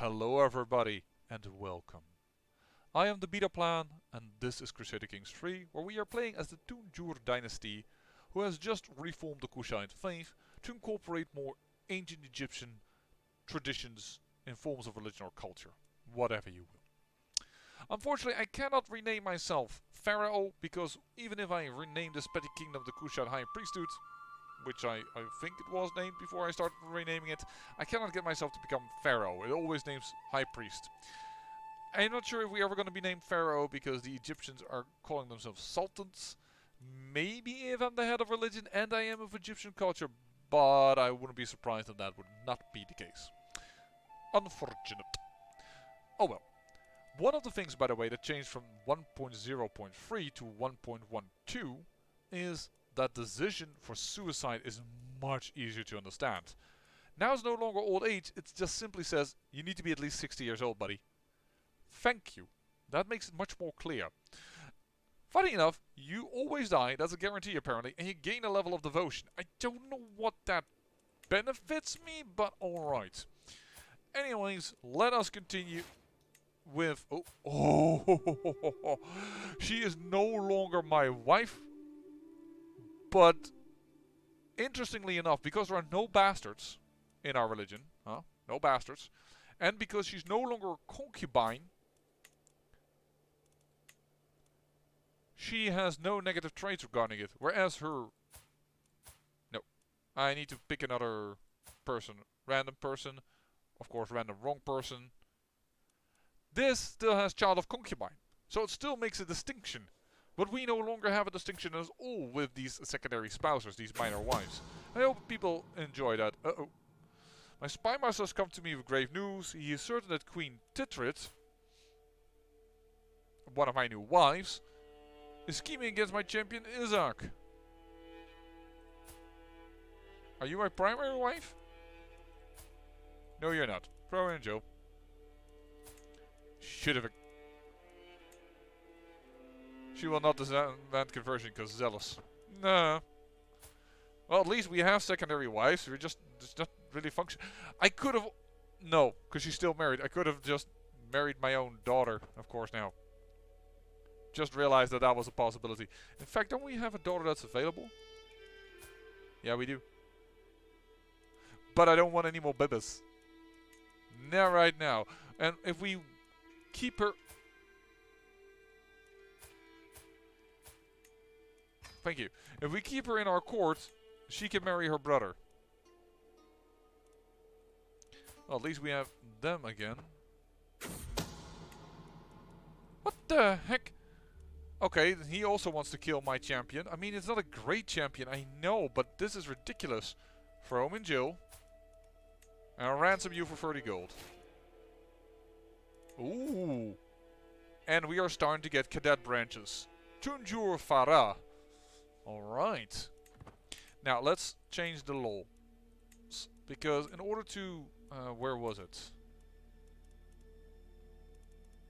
Hello everybody and welcome. I am the Beta Plan and this is Crusader Kings 3 where we are playing as the Tunjur dynasty who has just reformed the Kushite faith to incorporate more ancient Egyptian traditions in forms of religion or culture, whatever you will. Unfortunately I cannot rename myself Pharaoh because even if I rename this petty kingdom the Kushite High Priesthood, which I think it was named before I started renaming it, I cannot get myself to become Pharaoh. It always names High Priest. I'm not sure if we're ever going to be named Pharaoh because the Egyptians are calling themselves sultans. Maybe if I'm the head of religion and I am of Egyptian culture, but I wouldn't be surprised if that would not be the case. Unfortunate. Oh well. One of the things, by the way, that changed from 1.0.3 to 1.12 is that decision for suicide is much easier to understand. Now it's no longer old age, it just simply says you need to be at least 60 years old, buddy. Thank you. That makes it much more clear. Funny enough, you always die, that's a guarantee apparently, and you gain a level of devotion. I don't know what that benefits me, but alright. Anyways, let us continue with... Oh, she is no longer my wife. But, interestingly enough, because there are no bastards in our religion, no bastards, and because she's no longer a concubine, she has no negative traits regarding it, whereas her... No, I need to pick another person, random person, of course random wrong person. This still has child of concubine, so it still makes a distinction. But we no longer have a distinction at all with these secondary spouses, these minor wives. I hope people enjoy that. Uh-oh. My spy master has come to me with grave news. He is certain that Queen Titrit, one of my new wives, is scheming against my champion Isaac. Are you my primary wife? No, you're not. Throw her in jail. Should have... She will not demand conversion because zealous. Nah. Well, at least we have secondary wives. We're just not really function. I could have... No, because she's still married. I could have just married my own daughter, of course, now. Just realized that that was a possibility. In fact, don't we have a daughter that's available? Yeah, we do. But I don't want any more babies. Not right now. And if we keep her... Thank you. If we keep her in our court, she can marry her brother. Well, at least we have them again. What the heck? Okay, he also wants to kill my champion. I mean, it's not a great champion, I know, but this is ridiculous. Throw him in jail. And I'll ransom you for 30 gold. Ooh. And we are starting to get cadet branches. Tunjur Farah. Alright. Now let's change the laws. Because in order to... where was it?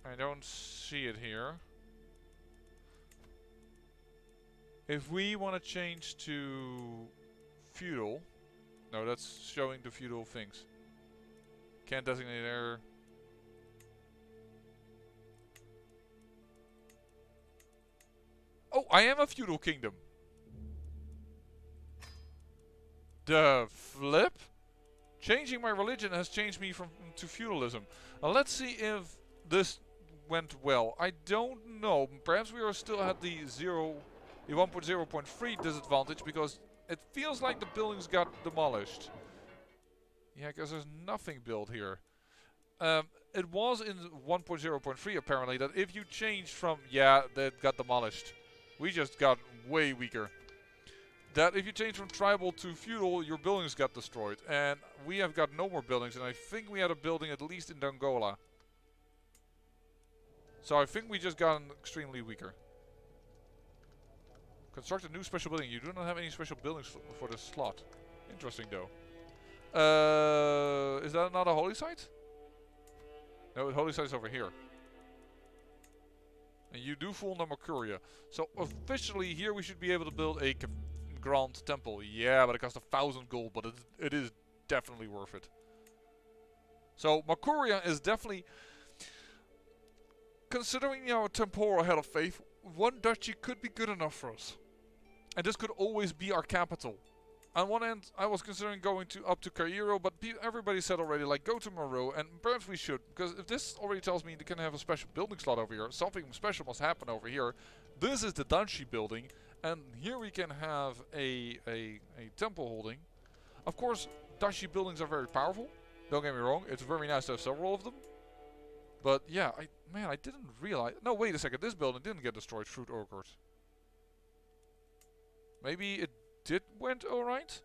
I don't see it here. If we want to change to feudal... No, that's showing the feudal things. Can't designate error. Oh, I am a feudal kingdom. The flip? Changing my religion has changed me to feudalism. Let's see if this went well. I don't know. Perhaps we are still at the 1.0.3 disadvantage because it feels like the buildings got demolished. Yeah, because there's nothing built here. It was in 1.0.3 apparently that if you changed from... Yeah, that got demolished. We just got way weaker. That if you change from tribal to feudal, your buildings got destroyed. And we have got no more buildings. And I think we had a building at least in Dongola. So I think we just got extremely weaker. Construct a new special building. You do not have any special buildings for this slot. Interesting though. Is that not a holy site? No, the holy site is over here. And you do fall under Mercuria. So officially here we should be able to build a grand temple. Yeah, but it costs 1,000 gold, but it is definitely worth it. So Makuria is definitely, considering our temporal head of faith, one duchy could be good enough for us. And this could always be our capital. On one end, I was considering going up to Cairo, but everybody said already, like, go to Moreau, and perhaps we should, because if this already tells me they can have a special building slot over here, something special must happen over here. This is the duchy building, and here we can have a temple holding. Of course, duchy buildings are very powerful. Don't get me wrong, it's very nice to have several of them. But yeah, I didn't realize. No, wait a second, this building didn't get destroyed, Fruit Orchard. Maybe it went alright?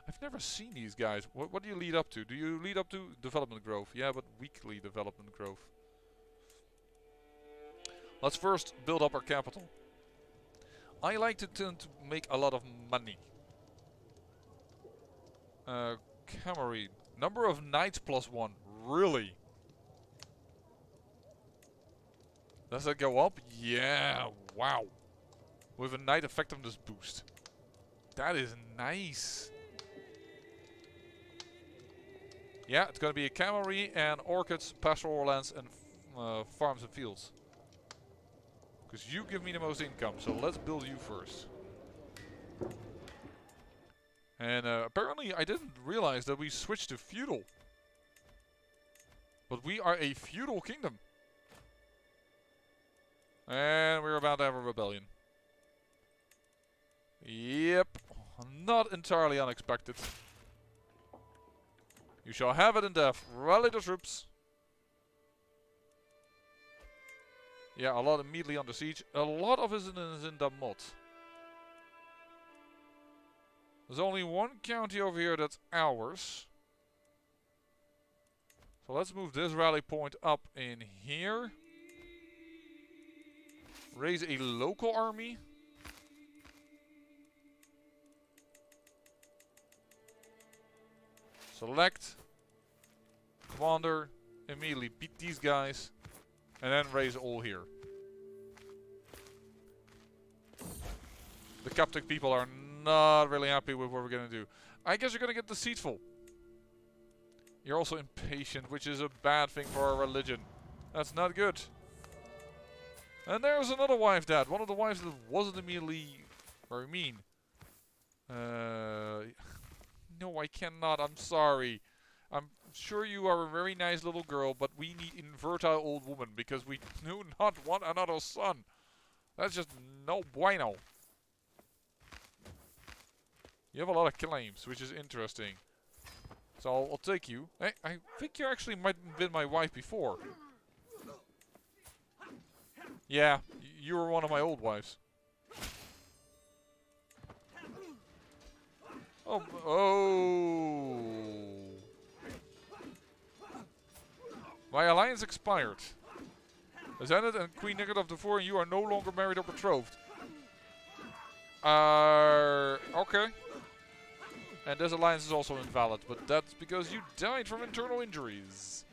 I've never seen these guys. What do you lead up to? Do you lead up to development growth? Yeah, but weekly development growth. Let's first build up our capital. I like to tend to make a lot of money. Camry. Number of knights +1. Really? Does that go up? Yeah. Wow. With a knight effectiveness boost. That is nice. Yeah, it's gonna be a cavalry and orchids, pastoral lands, and farms and fields. Because you give me the most income, so let's build you first. And apparently I didn't realize that we switched to feudal. But we are a feudal kingdom. And we're about to have a rebellion. Yep. Not entirely unexpected. You shall have it in death. Rally the troops. Yeah, a lot immediately under siege. A lot of it is in Damot. There's only one county over here that's ours. So let's move this rally point up in here. Raise a local army. Select. Commander. Immediately beat these guys. And then raise all here. The Coptic people are not really happy with what we're gonna do. I guess you're gonna get deceitful. You're also impatient, which is a bad thing for our religion. That's not good. And there's another wife dad. One of the wives that wasn't immediately very mean. No, I cannot. I'm sorry. I'm sure you are a very nice little girl, but we need infertile old woman because we do not want another son. That's just no bueno. You have a lot of claims, which is interesting. So I'll take you. Hey, I think you actually might have been my wife before. Yeah, you were one of my old wives. Oh. My alliance expired. Zenith and Queen Negative IV, and you are no longer married or betrothed. Okay. And this alliance is also invalid, but that's because you died from internal injuries.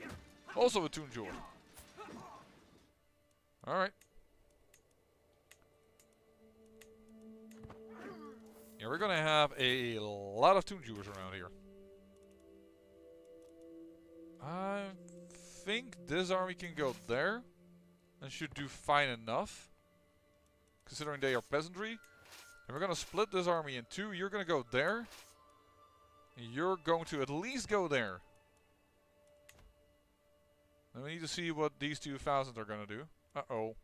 Also a Tunjor. Alright. Yeah, we're gonna have a lot of Tunjurs around here. I think this army can go there. And should do fine enough. Considering they are peasantry. And we're gonna split this army in two. You're gonna go there. And you're going to at least go there. And we need to see what these 2,000 are gonna do. Uh-oh.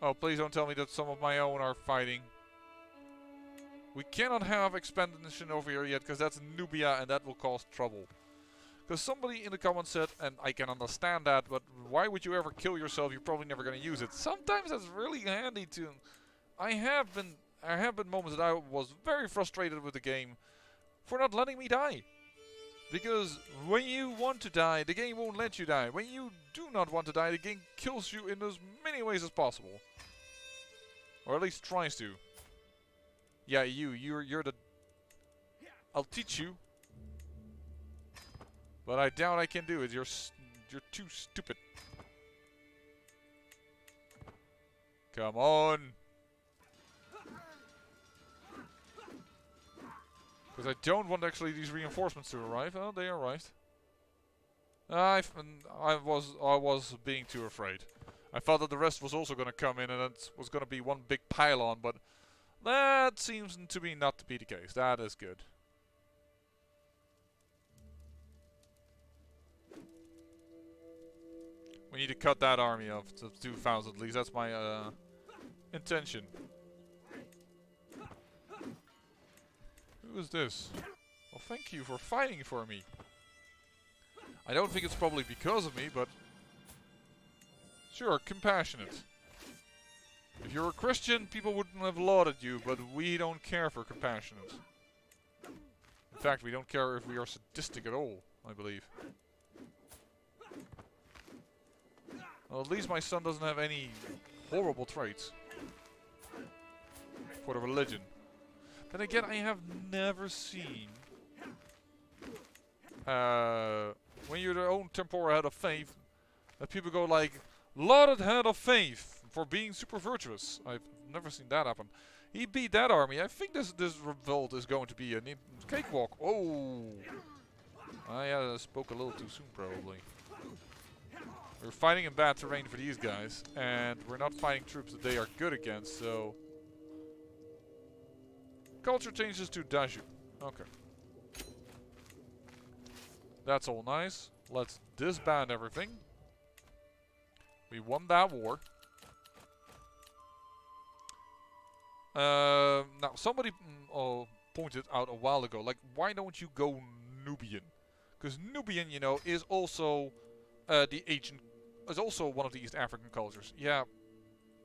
Oh, please don't tell me that some of my own are fighting. We cannot have expansion over here yet, because that's Nubia and that will cause trouble. Because somebody in the comments said, and I can understand that, but why would you ever kill yourself? You're probably never going to use it. Sometimes that's really handy to... I have been moments that I was very frustrated with the game for not letting me die. Because when you want to die, the game won't let you die. When you do not want to die, the game kills you in as many ways as possible. Or at least tries to. Yeah, you're the... I'll teach you. But I doubt I can do it. You're too stupid. Come on. Because I don't want actually these reinforcements to arrive. Oh, they arrived. I was being too afraid. I thought that the rest was also going to come in and it was going to be one big pylon, but that seems to be not to be the case. That is good. We need to cut that army off to 2,000 at least. That's my intention. Who is this? Well, thank you for fighting for me. I don't think it's probably because of me, but sure, compassionate. If you're a Christian, people wouldn't have lauded you, but we don't care for compassionate. In fact, we don't care if we are sadistic at all, I believe. Well, at least my son doesn't have any horrible traits for the religion. Then again, I have never seen when you're the own temporal head of faith that people go like, lauded head of faith for being super virtuous. I've never seen that happen. He beat that army. I think this revolt is going to be a cakewalk. Oh, I spoke a little too soon probably. We're fighting in bad terrain for these guys, and we're not fighting troops that they are good against, so... Culture changes to Daju. Okay. That's all nice. Let's disband everything. We won that war. Now, somebody pointed out a while ago, like, why don't you go Nubian? Because Nubian, you know, is also... the ancient is also one of the East African cultures. Yeah,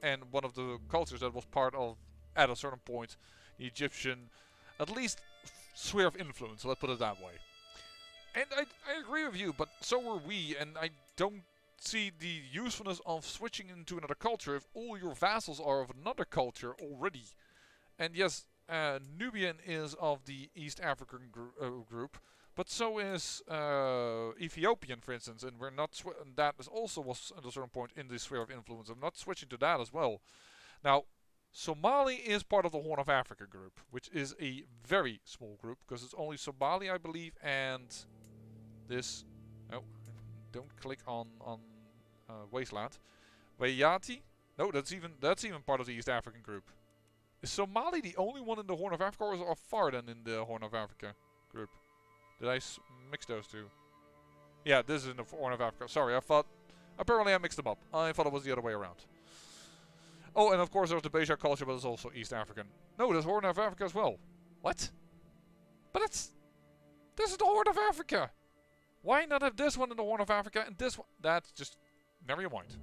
and one of the cultures that was part of, at a certain point, the Egyptian, at least sphere of influence, let's put it that way. And I agree with you, but so were we, and I don't see the usefulness of switching into another culture if all your vassals are of another culture already. And yes, Nubian is of the East African group, but so is Ethiopian, for instance, and we're not. That is also was at a certain point in the sphere of influence. I'm not switching to that as well. Now, Somali is part of the Horn of Africa group, which is a very small group because it's only Somali, I believe, and this. No, don't click on Wasteland. Wayati. No, that's even part of the East African group. Is Somali the only one in the Horn of Africa, or is Farden in the Horn of Africa group? Did I mix those two? Yeah, this is in the Horn of Africa. Sorry, I thought... Apparently I mixed them up. I thought it was the other way around. Oh, and of course there's the Beja culture, but it's also East African. No, there's Horn of Africa as well. What? But it's... This is the Horn of Africa! Why not have this one in the Horn of Africa and this one? That's just... Never mind.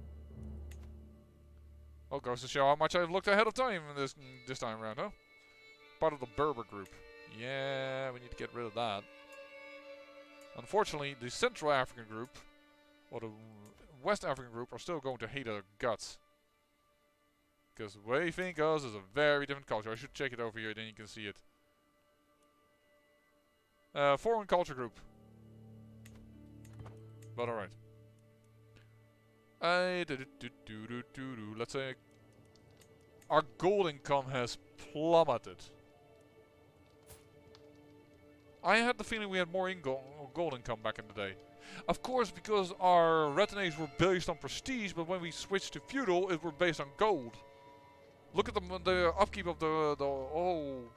Well, goes to show how much I've looked ahead of time this time around, huh? Part of the Berber group. Yeah, we need to get rid of that. Unfortunately, the Central African group, or the West African group, are still going to hate our guts. Because we think us is a very different culture. I should check it over here, then you can see it. Foreign culture group. But alright. Let's say our gold income has plummeted. I had the feeling we had more gold income back in the day. Of course, because our retinues were based on prestige, but when we switched to feudal, it were based on gold. Look at the upkeep of the oh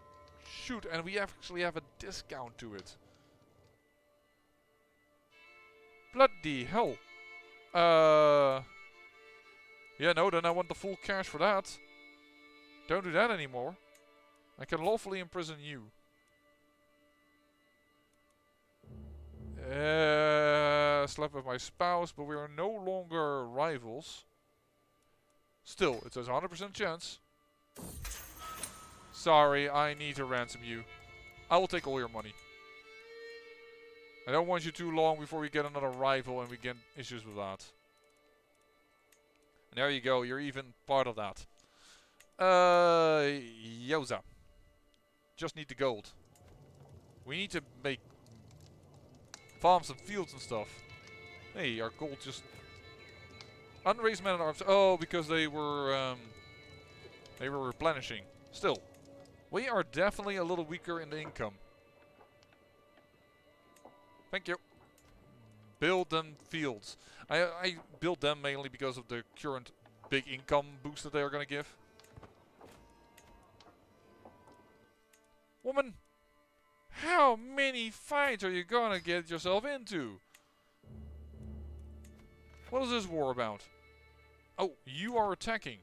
shoot, and we actually have a discount to it. Bloody hell. Yeah, no, then I want the full cash for that. Don't do that anymore. I can lawfully imprison you. Slept with my spouse, but we are no longer rivals. Still, it says 100% chance. Sorry, I need to ransom you. I will take all your money. I don't want you too long before we get another rival and we get issues with that. And there you go, you're even part of that. Yoza. Just need the gold. We need to make farms and fields and stuff. Hey, our gold just... Unraised men at arms. Oh, because they were replenishing. Still, we are definitely a little weaker in the income. Thank you. Build them fields. I build them mainly because of the current big income boost that they are going to give. Woman, how many fights are you going to get yourself into? What is this war about? Oh, you are attacking.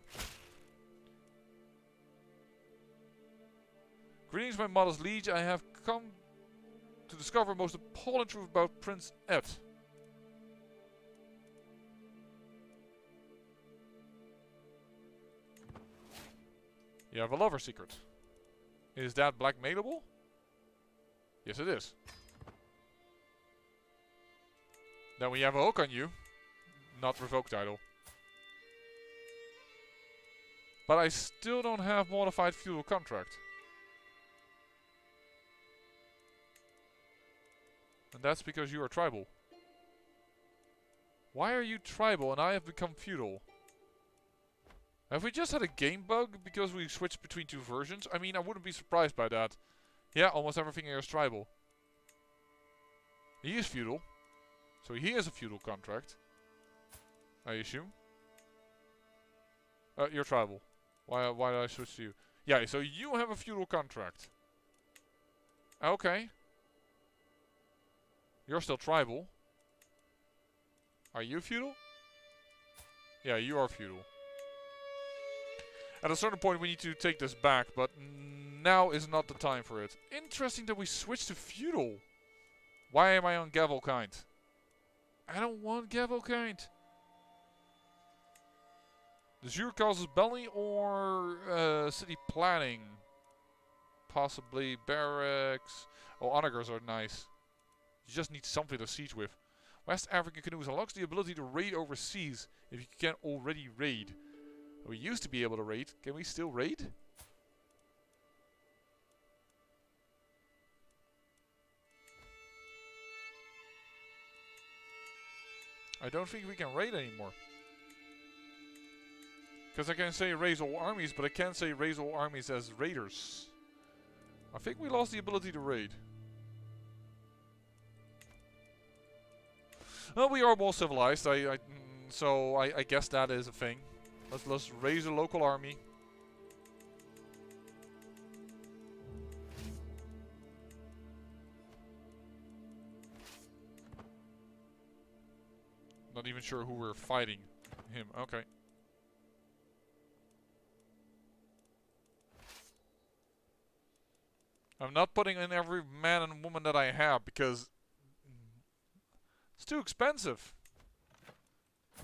Greetings, my modest liege. I have come to discover most appalling truth about Prince Ed. You have a lover secret. Is that blackmailable? Yes, it is. Then we have a hook on you. Not revoke title. But I still don't have modified feudal contract. And that's because you are tribal. Why are you tribal and I have become feudal? Have we just had a game bug because we switched between two versions? I mean, I wouldn't be surprised by that. Yeah, almost everything here is tribal. He is feudal. So he has a feudal contract. I assume. You're tribal. Why did I switch to you? Yeah, so you have a feudal contract. Okay. You're still tribal. Are you feudal? Yeah, you are feudal. At a certain point we need to take this back, but now is not the time for it. Interesting that we switched to feudal. Why am I on Gavelkind? I don't want Gavelkind. The Zur causes belly or city planning? Possibly barracks. Oh, onagers are nice. You just need something to siege with. West African canoes unlocks the ability to raid overseas if you can't already raid. We used to be able to raid. Can we still raid? I don't think we can raid anymore. Because I can say raise all armies, but I can't say raise all armies as raiders. I think we lost the ability to raid. Well, we are more civilized, so I guess that is a thing. Let's raise a local army. Not even sure who we're fighting. Him, okay. I'm not putting in every man and woman that I have because it's too expensive.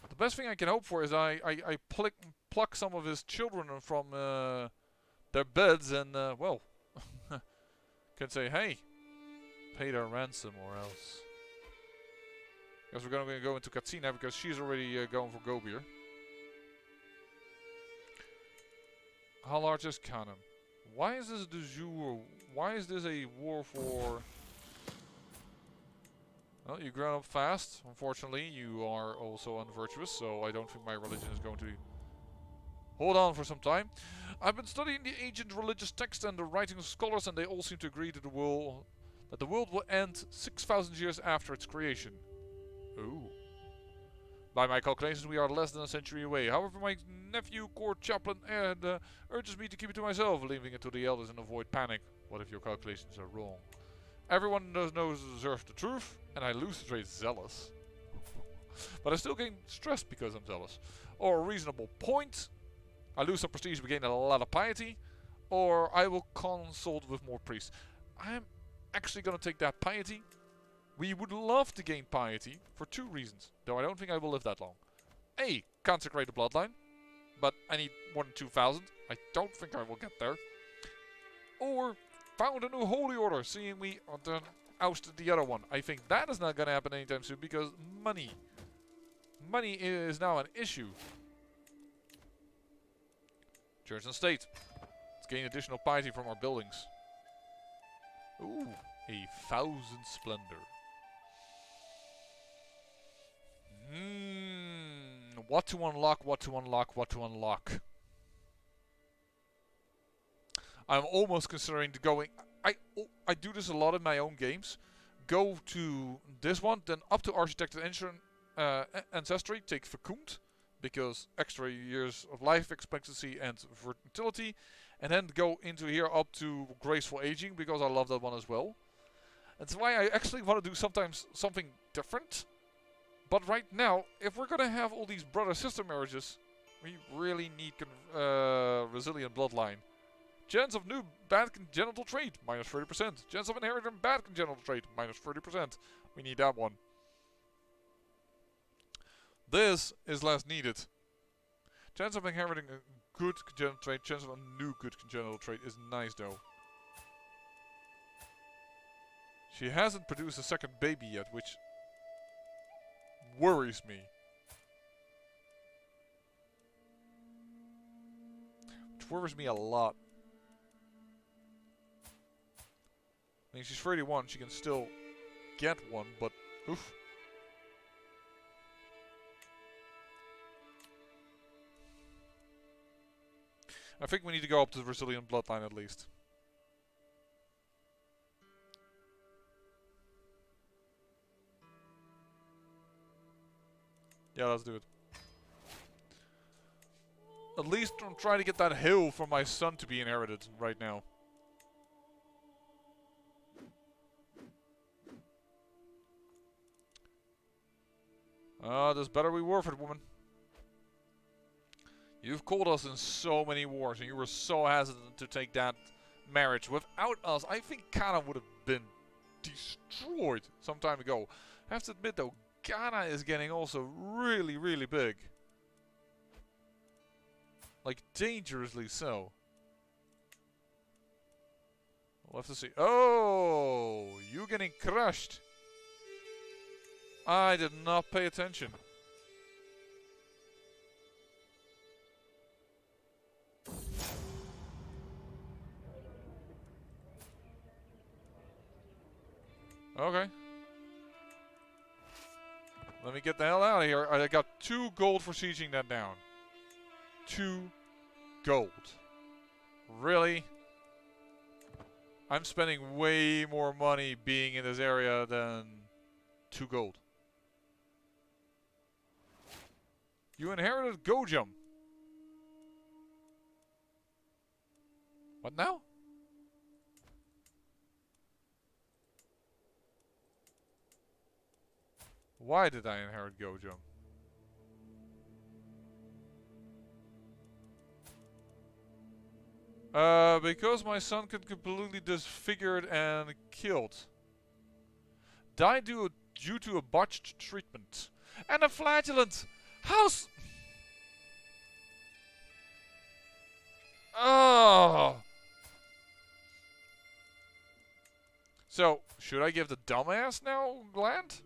The best thing I can hope for is I pluck some of his children from their beds and, well, can say, hey, pay their ransom or else. Guess we're going to go into Katsina because she's already going for Gobier. How large is Kanem? Why is this de jour? Why is this a war for... Well, you grow up fast. Unfortunately, you are also unvirtuous, so I don't think my religion is going to hold on for some time. I've been studying the ancient religious texts and the writings of scholars, and they all seem to agree that the world will end 6,000 years after its creation. Ooh. By my calculations, we are less than a century away. However, my nephew, court chaplain, urges me to keep it to myself, leaving it to the elders and avoid panic. What if your calculations are wrong? Everyone knows deserves the truth, and I lose the trait zealous. But I still gain stress because I'm zealous. Or a reasonable point. I lose some prestige but gain a lot of piety. Or I will consult with more priests. I'm actually going to take that piety. We would love to gain piety for two reasons, though I don't think I will live that long. A, consecrate the bloodline, but I need more than 2,000. I don't think I will get there. Or found a new holy order, seeing we ousted the other one. I think that is not going to happen anytime soon because money. Money is now an issue. Church and state. Let's gain additional piety from our buildings. Ooh, 1,000 splendor. What to unlock, what to unlock, what to unlock. I'm almost considering going... I do this a lot in my own games. go to this one, then up to Architect and Ancestry, take Fecund, because extra years of life expectancy and fertility, and then go into here up to Graceful Aging, because I love that one as well. That's why I actually want to do sometimes something different. But right now, if we're gonna have all these brother-sister marriages, we really need resilient bloodline. Chance of new bad congenital trait, minus 30%. Chance of inheriting bad congenital trait, minus 30%. We need that one. This is less needed. Chance of inheriting a good congenital trait, chance of a new good congenital trait is nice though. She hasn't produced a second baby yet, which worries me. Which worries me a lot. I mean, she's 31, she can still get one, but oof. I think we need to go up to the resilient bloodline at least. Yeah, let's do it. At least I'm trying to get that hill for my son to be inherited right now. This better be worth it, woman. You've called us in so many wars, and you were so hesitant to take that marriage. Without us, I think Ghana would have been destroyed some time ago. I have to admit, though, Ghana is getting also really, really big. Like, dangerously so. We'll have to see. Oh, you getting crushed. I did not pay attention. Okay. Let me get the hell out of here. I got 2 gold for sieging that down. 2 gold. Really? I'm spending way more money being in this area than 2 gold. You inherited Gojum. What now? Why did I inherit Gojum? Because my son got completely disfigured and killed. Died due to a botched treatment. And a flagellant! How's... Oh! So, should I give the dumbass now land?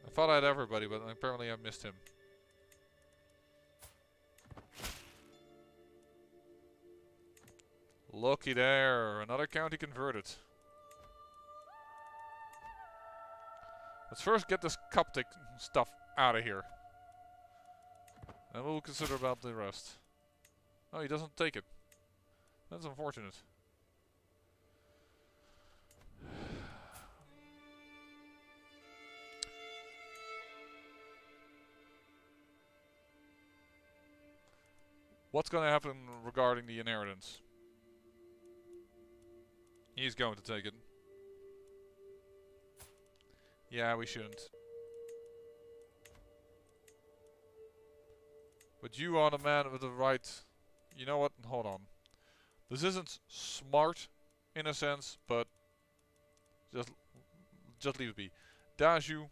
I thought I had everybody, but apparently I missed him. Looky there, another county converted. Let's first get this Coptic stuff out of here. And we'll consider about the rest. Oh, he doesn't take it. That's unfortunate. What's going to happen regarding the inheritance? He's going to take it. Yeah, we shouldn't. But you are the man with the right... You know what? Hold on. This isn't smart, in a sense, but... Just leave it be. Daju.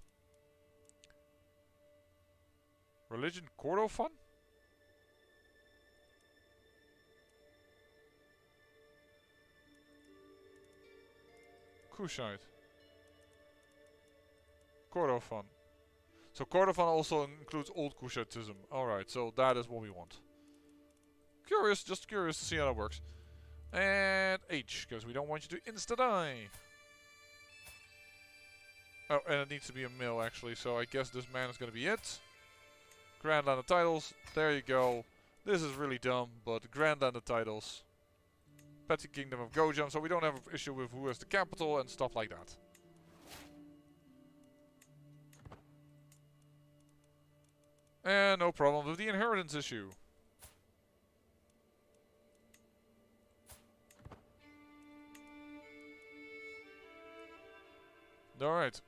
Religion Kordofan? Kushite. Kordofan. So Kordofan also includes Old Kushitism. Alright, so that is what we want. Curious, just curious to see how that works. And H, because we don't want you to insta-die. Oh, and it needs to be a mill actually, so I guess this man is going to be it. Grand Line of Titles, there you go. This is really dumb, but grant them the titles. Petty Kingdom of Gojam, so we don't have an issue with who has the capital and stuff like that. And no problem with the inheritance issue. Alright.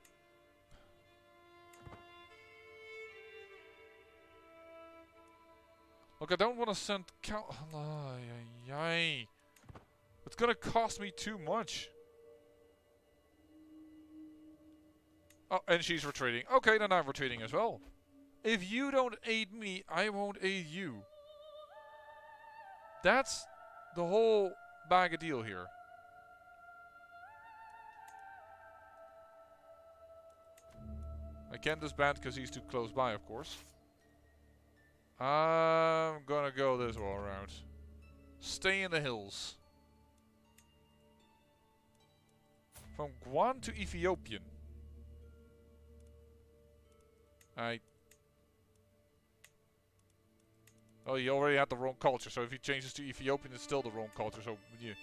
Look, I don't want to send it's gonna cost me too much. Oh, and she's retreating. Okay, then I'm retreating as well. If you don't aid me, I won't aid you. That's the whole bag of deal here. I can't disband because he's too close by, of course. I'm gonna go this way around. Stay in the hills. From Guan to Ethiopian. Oh, he already had the wrong culture, so if he changes to Ethiopian, it's still the wrong culture, so yeah.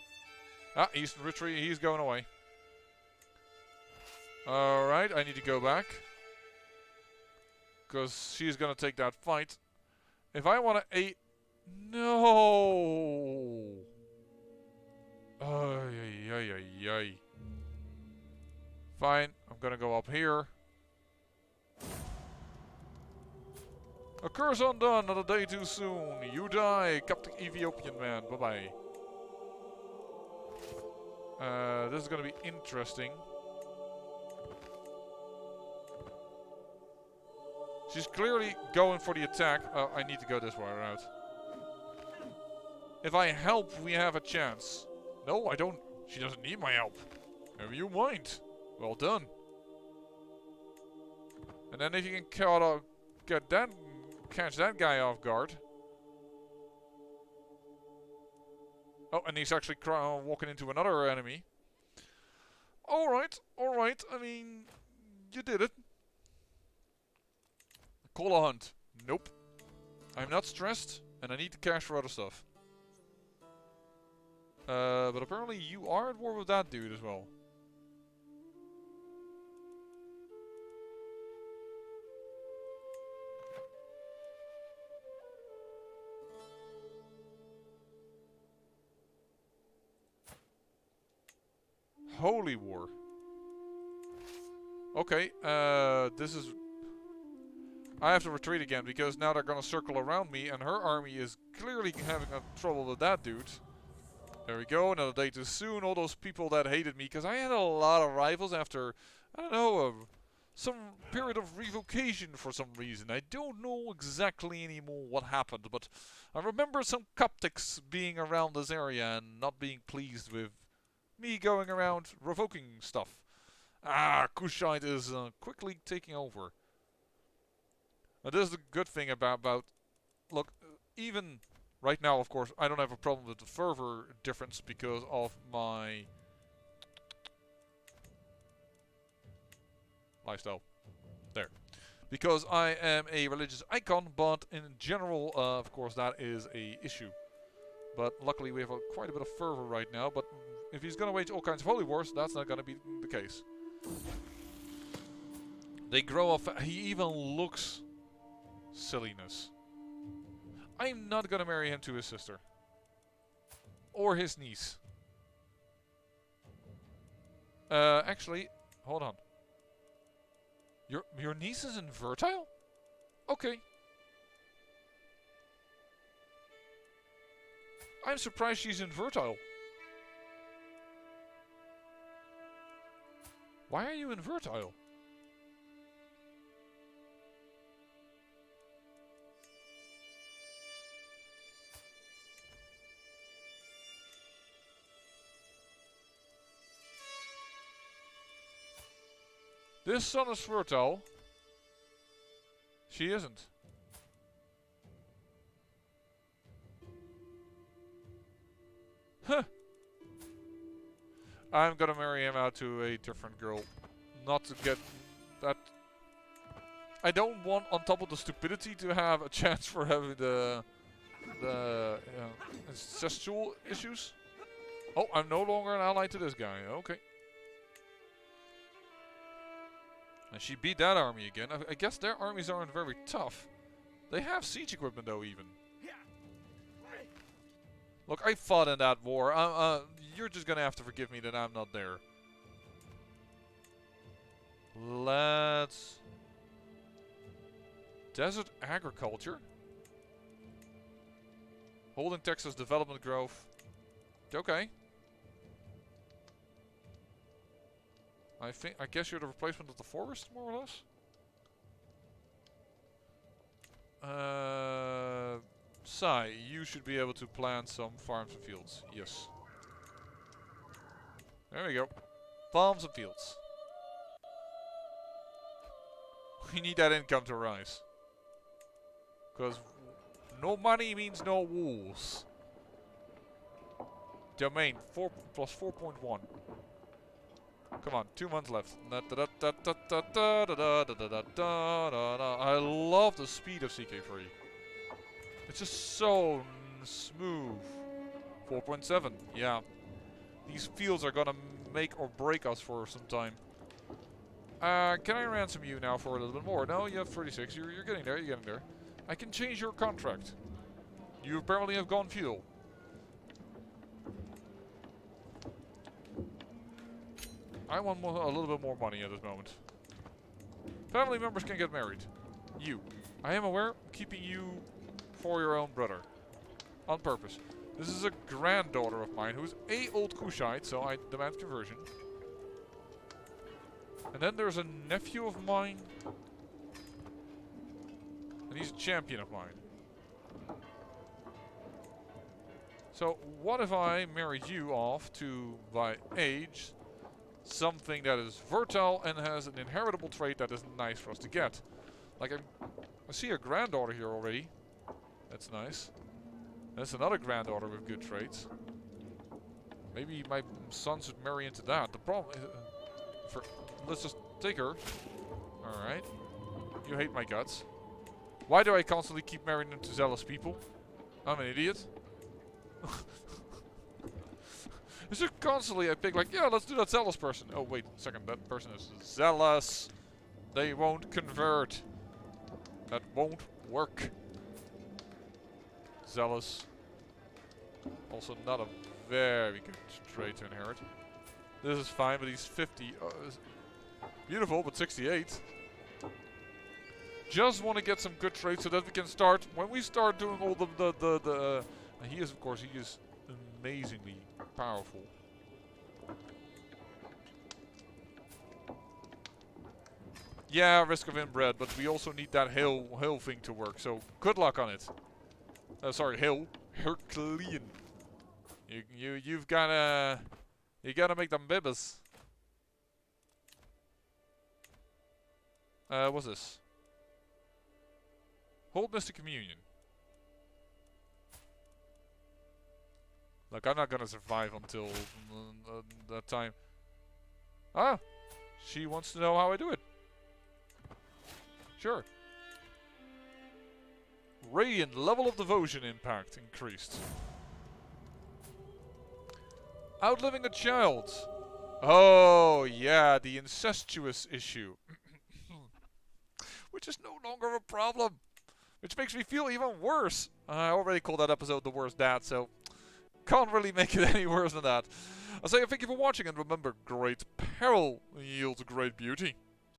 Ah, he's retreating, he's going away. Alright, I need to go back. Because she's gonna take that fight. If I want to No! Ay, ay, ay, ay. Fine, I'm gonna go up here. A curse undone, not a day too soon. You die, Captain Ethiopian man. Bye-bye. This is gonna be interesting. She's clearly going for the attack. I need to go this way around. If I help, we have a chance. No, I don't. She doesn't need my help. Never you mind. Well done. And then if you can catch that guy off guard. Oh, and he's actually walking into another enemy. Alright, alright. I mean, you did it. Call a hunt. Nope. I'm not stressed, and I need the cash for other stuff. But apparently you are at war with that dude as well. Holy war. Okay, this is... I have to retreat again because now they're gonna circle around me and her army is clearly having trouble with that dude. There we go, another day too soon. All those people that hated me, because I had a lot of rivals after, I don't know, some period of revocation for some reason. I don't know exactly anymore what happened, but I remember some Coptics being around this area and not being pleased with me going around revoking stuff. Ah, Kushite is quickly taking over. Now this is the good thing about look, even right now, of course, I don't have a problem with the fervor difference because of my lifestyle. There. Because I am a religious icon, but in general, of course, that is a issue. But luckily we have quite a bit of fervor right now, but if he's going to wage all kinds of holy wars, that's not going to be the case. They grow up, he even looks silliness. I'm not going to marry him to his sister. Or his niece. Actually, hold on. Your niece is infertile? Okay. I'm surprised she's infertile. Why are you infertile? This son is fertile. She isn't. Huh. I'm gonna marry him out to a different girl. Not to get that... I don't want, on top of the stupidity, to have a chance for having the the incestual issues. Oh, I'm no longer an ally to this guy. Okay. And she beat that army again. I guess their armies aren't very tough. They have siege equipment though, even. Look, I fought in that war. You're just gonna have to forgive me that I'm not there. Let's... Desert agriculture. Holding Texas development growth. Okay. I guess you're the replacement of the forest, more or less. Sai, you should be able to plant some farms and fields. Yes. There we go. Farms and fields. We need that income to rise. Because no money means no wars. Domain 4 plus 4.1. Come on, 2 months left. I love the speed of CK3. It's just so smooth. 4.7, yeah. These fields are gonna make or break us for some time. Can I ransom you now for a little bit more? No, you have 36. You're getting there, you're getting there. I can change your contract. You apparently have gone feudal. I want a little bit more money at this moment. Family members can get married. You. I am aware, I'm keeping you for your own brother. On purpose. This is a granddaughter of mine who's a old Kushite, so I demand conversion. And then there's a nephew of mine. And he's a champion of mine. So what if I married you off to, by age, something that is fertile and has an inheritable trait that is nice for us to get? Like I see a granddaughter here already. That's nice. That's another granddaughter with good traits. Maybe my son should marry into that. The problem is, let's just take her. Alright. You hate my guts. Why do I constantly keep marrying into zealous people? I'm an idiot. It's just constantly I pick like, yeah, let's do that zealous person. Oh wait a second, that person is zealous. They won't convert. That won't work. Zealous. Also not a very good trait to inherit. This is fine, but he's 50. Beautiful, but 68. Just want to get some good traits so that we can start. When we start doing all and he is, of course, he is amazingly powerful. Yeah, risk of inbred, but we also need that hill thing to work. So good luck on it. Sorry, Herculean. You gotta make them bibas. What's this? Hold Mystic Communion. Look, I'm not gonna survive until that time. Ah, she wants to know how I do it. Sure. Radiant level of devotion impact increased. Outliving a child. Oh, yeah, the incestuous issue. Which is no longer a problem. Which makes me feel even worse. I already called that episode the worst dad, so can't really make it any worse than that. I'll say thank you for watching, and remember, great peril yields great beauty.